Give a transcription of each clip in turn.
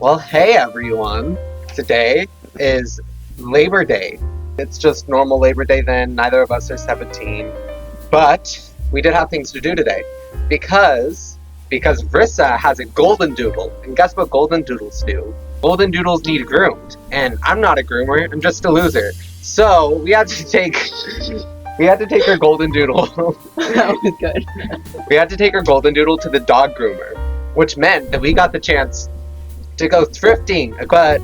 Well, hey everyone. Today is Labor Day. It's just normal Labor Day then. Neither of us are 17. But we did have things to do today. Because Vrissa has a golden doodle. And guess what golden doodles do? Golden doodles need groomed. And I'm not a groomer, I'm just a loser. So we had to take her golden doodle. That was good. We had to take her golden doodle to the dog groomer, which meant that we got the chance to go thrifting, but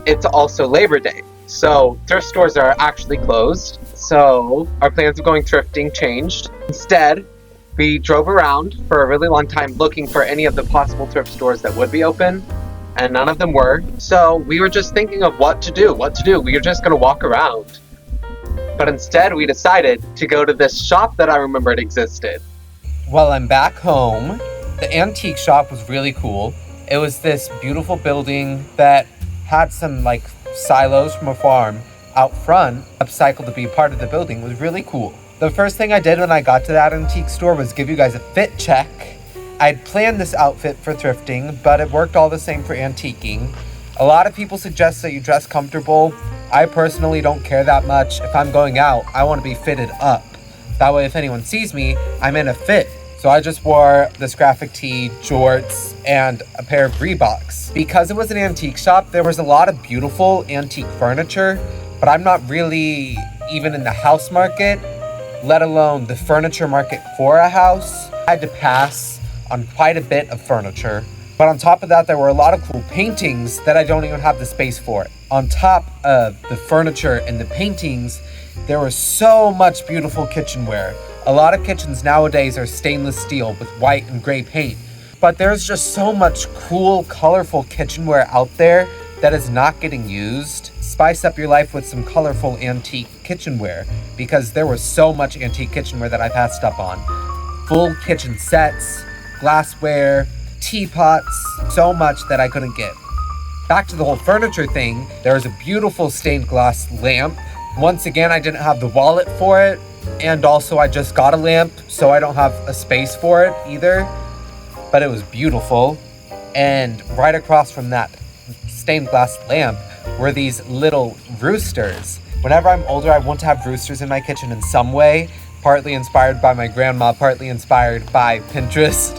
it's also Labor Day. So thrift stores are actually closed. So our plans of going thrifting changed. Instead, we drove around for a really long time looking for any of the possible thrift stores that would be open, and none of them were. So we were just thinking of what to do. We were just gonna walk around. But instead, we decided to go to this shop that I remembered existed. Well, I'm back home. The antique shop was really cool. It was this beautiful building that had some silos from a farm out front, upcycled to be part of the building. It was really cool. The first thing I did when I got to that antique store was give you guys a fit check. I'd planned this outfit for thrifting, but it worked all the same for antiquing. A lot of people suggest that you dress comfortable. I personally don't care that much. If I'm going out, I want to be fitted up. That way, if anyone sees me, I'm in a fit. So I just wore this graphic tee, jorts, and a pair of Reeboks. Because it was an antique shop, there was a lot of beautiful antique furniture, but I'm not really even in the house market, let alone the furniture market for a house. I had to pass on quite a bit of furniture. But on top of that, there were a lot of cool paintings that I don't even have the space for. On top of the furniture and the paintings, there was so much beautiful kitchenware. A lot of kitchens nowadays are stainless steel with white and gray paint, but there's just so much cool, colorful kitchenware out there that is not getting used. Spice up your life with some colorful antique kitchenware, because there was so much antique kitchenware that I passed up on. Full kitchen sets, glassware, teapots, so much that I couldn't get. Back to the whole furniture thing, there was a beautiful stained glass lamp. Once again, I didn't have the wallet for it, and also I just got a lamp, so I don't have a space for it either, but it was beautiful. And right across from that stained glass lamp were these little roosters. Whenever I'm older, I want to have roosters in my kitchen in some way, partly inspired by my grandma, partly inspired by Pinterest,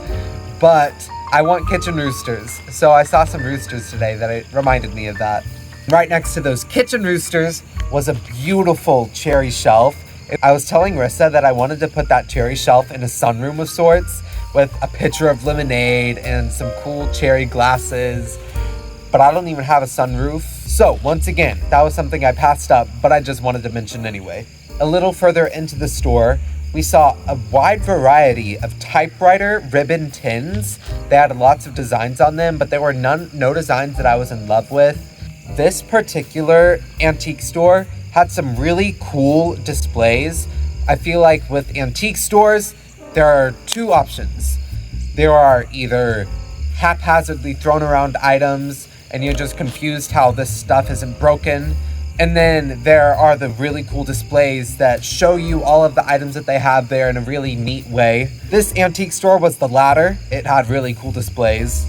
but I want kitchen roosters. So I saw some roosters today that it reminded me of that. Right next to those kitchen roosters was a beautiful cherry shelf. I was telling Rissa that I wanted to put that cherry shelf in a sunroom of sorts with a pitcher of lemonade and some cool cherry glasses, but I don't even have a sunroof. So once again, that was something I passed up, but I just wanted to mention anyway. A little further into the store, we saw a wide variety of typewriter ribbon tins. They had lots of designs on them, but there were no designs that I was in love with. This particular antique store had some really cool displays. I feel like with antique stores, there are two options. There are either haphazardly thrown around items and you're just confused how this stuff isn't broken. And then there are the really cool displays that show you all of the items that they have there in a really neat way. This antique store was the latter. It had really cool displays.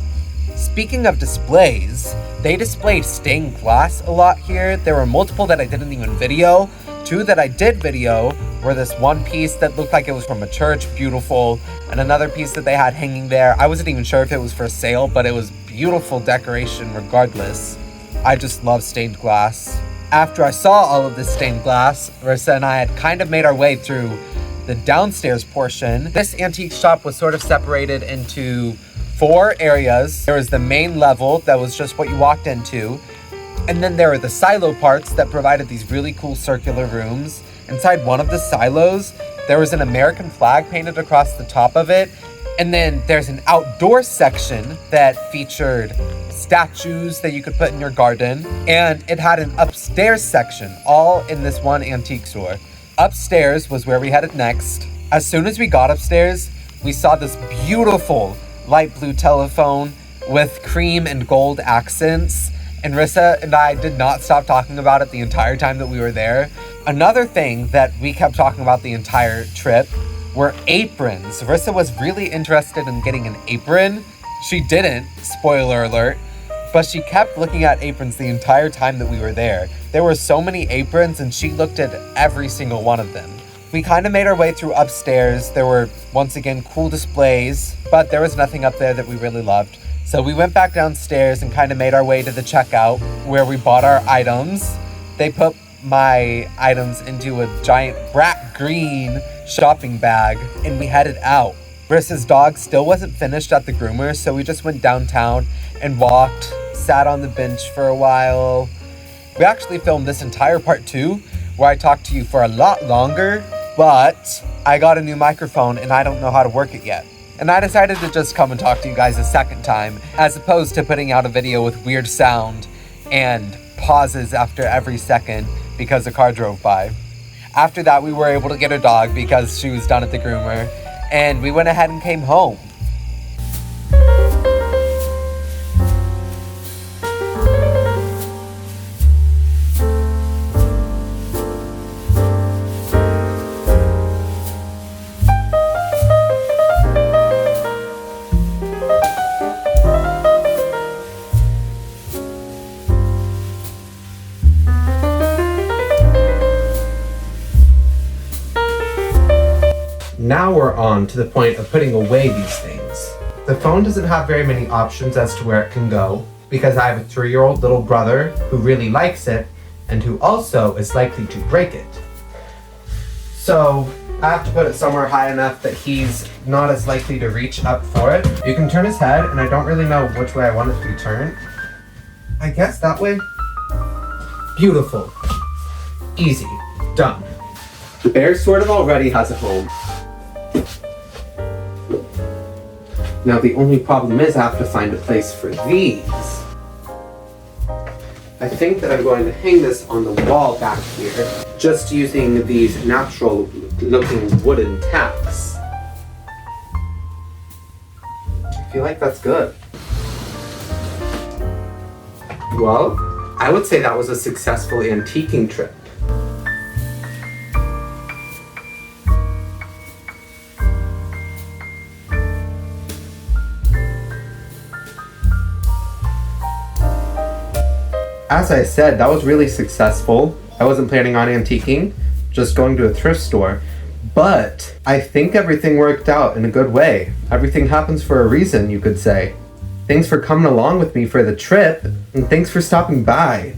Speaking of displays, they displayed stained glass a lot here. There were multiple that I didn't even video. Two that I did video were this one piece that looked like it was from a church, beautiful, and another piece that they had hanging there. I wasn't even sure if it was for sale, but it was beautiful decoration regardless. I just love stained glass. After I saw all of this stained glass, Rissa and I had kind of made our way through the downstairs portion. This antique shop was sort of separated into 4 areas. There was the main level that was just what you walked into. And then there were the silo parts that provided these really cool circular rooms. Inside one of the silos, there was an American flag painted across the top of it. And then there's an outdoor section that featured statues that you could put in your garden. And it had an upstairs section, all in this one antique store. Upstairs was where we headed next. As soon as we got upstairs, we saw this beautiful light blue telephone with cream and gold accents. And Rissa and I did not stop talking about it the entire time that we were there. Another thing that we kept talking about the entire trip were aprons. Rissa was really interested in getting an apron. She didn't, spoiler alert, but she kept looking at aprons the entire time that we were there. There were so many aprons and she looked at every single one of them. We kind of made our way through upstairs. There were, once again, cool displays, but there was nothing up there that we really loved. So we went back downstairs and kind of made our way to the checkout where we bought our items. They put my items into a giant brat green shopping bag and we headed out. Briss's dog still wasn't finished at the groomer, so we just went downtown and walked, sat on the bench for a while. We actually filmed this entire part 2 where I talked to you for a lot longer, but I got a new microphone and I don't know how to work it yet. And I decided to just come and talk to you guys a second time, as opposed to putting out a video with weird sound and pauses after every second because a car drove by. After that, we were able to get a dog because she was done at the groomer, and we went ahead and came home. Now we're on to the point of putting away these things. The phone doesn't have very many options as to where it can go, because I have a 3-year-old little brother who really likes it and who also is likely to break it. So I have to put it somewhere high enough that he's not as likely to reach up for it. You can turn his head, and I don't really know which way I want it to be turned. I guess that way? Beautiful. Easy. Done. The bear sort of already has a home. Now the only problem is I have to find a place for these. I think that I'm going to hang this on the wall back here, just using these natural looking wooden tacks. I feel like that's good. Well, I would say that was a successful antiquing trip. As I said, that was really successful. I wasn't planning on antiquing, just going to a thrift store. But I think everything worked out in a good way. Everything happens for a reason, you could say. Thanks for coming along with me for the trip, and thanks for stopping by.